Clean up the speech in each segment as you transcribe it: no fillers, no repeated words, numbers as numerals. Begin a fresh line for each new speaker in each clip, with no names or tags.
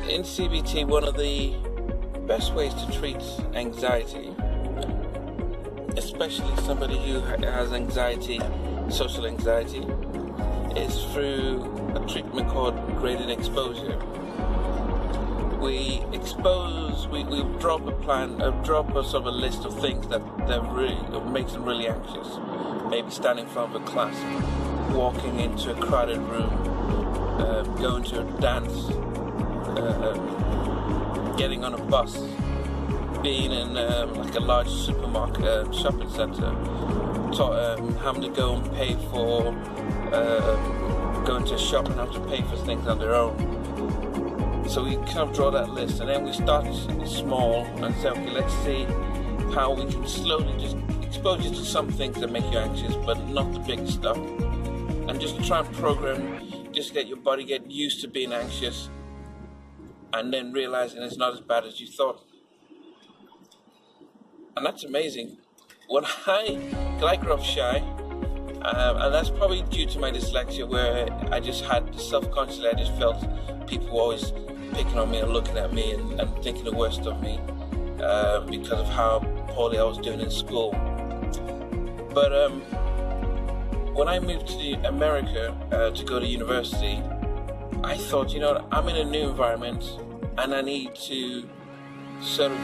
In CBT, one of the best ways to treat anxiety, especially somebody who has anxiety, social anxiety, is through a treatment called graded exposure. We drop a sort of a list of things that makes them really anxious. Maybe standing in front of a class, walking into a crowded room, going to a dance, getting on a bus, being in like a large supermarket, shopping centre, having to go and pay for, going to a shop and have to pay for things on their own. So we kind of draw that list, and then we start small and say, okay, let's see how we can slowly just expose you to some things that make you anxious, but not the big stuff. And just try and program, just get your body get used to being anxious, and then realizing it's not as bad as you thought. And that's amazing. Cause I grew up shy, and that's probably due to my dyslexia, where I just had self-consciously, I just felt people were always picking on me and looking at me and thinking the worst of me because of how poorly I was doing in school. But when I moved to America to go to university, I thought, I'm in a new environment and I need to sort of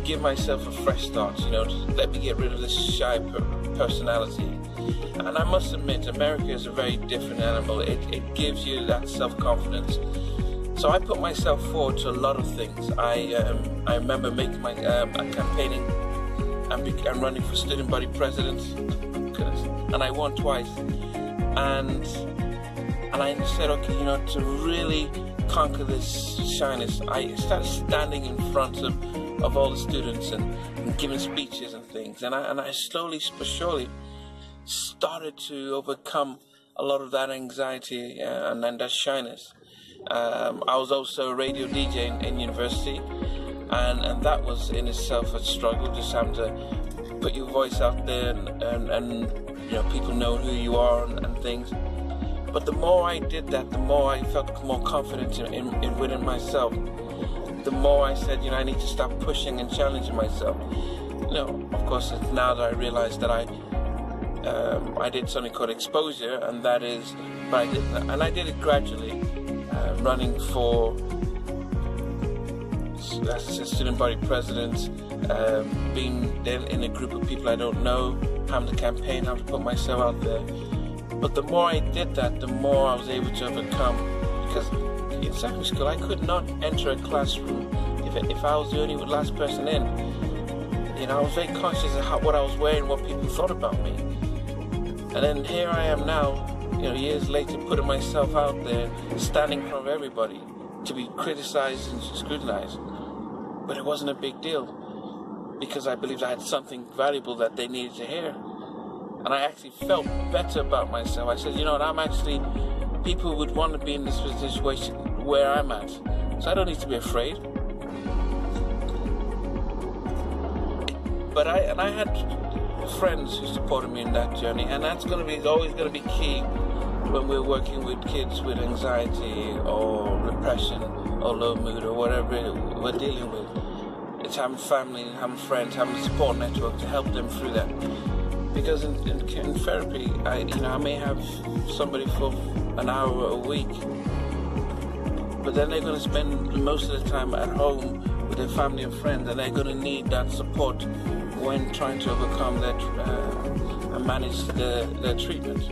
give myself a fresh start, let me get rid of this shy personality. And I must admit, America is a very different animal. It gives you that self-confidence. So I put myself forward to a lot of things. I remember making my campaigning and running for student body president, and I won twice. And I said, okay, to really conquer this shyness, I started standing in front of all the students and giving speeches and things. And I slowly but surely started to overcome a lot of that anxiety and that shyness. I was also a radio DJ in university, and that was in itself a struggle, just having to put your voice out there and people know who you are and things. But the more I did that, the more I felt more confident in within myself. The more I said, I need to stop pushing and challenging myself. Of course, it's now that I realized that I did something called exposure, and that is, but I did it gradually, running for student body president, being then in a group of people I don't know, having to campaign, having to put myself out there. But the more I did that, the more I was able to overcome, because in secondary school I could not enter a classroom if I was the only last person in. I was very conscious of what I was wearing, what people thought about me. And then here I am now, years later, putting myself out there, standing in front of everybody to be criticized and scrutinized. But it wasn't a big deal, because I believed I had something valuable that they needed to hear. And I actually felt better about myself. I said, people would want to be in this situation where I'm at, so I don't need to be afraid. But I had friends who supported me in that journey, and that's always going to be key when we're working with kids with anxiety or repression or low mood or whatever we're dealing with. It's having family, having friends, having a support network to help them through that. Because in therapy, I may have somebody for an hour a week, but then they're going to spend most of the time at home with their family and friends, and they're going to need that support when trying to overcome that and manage their treatment.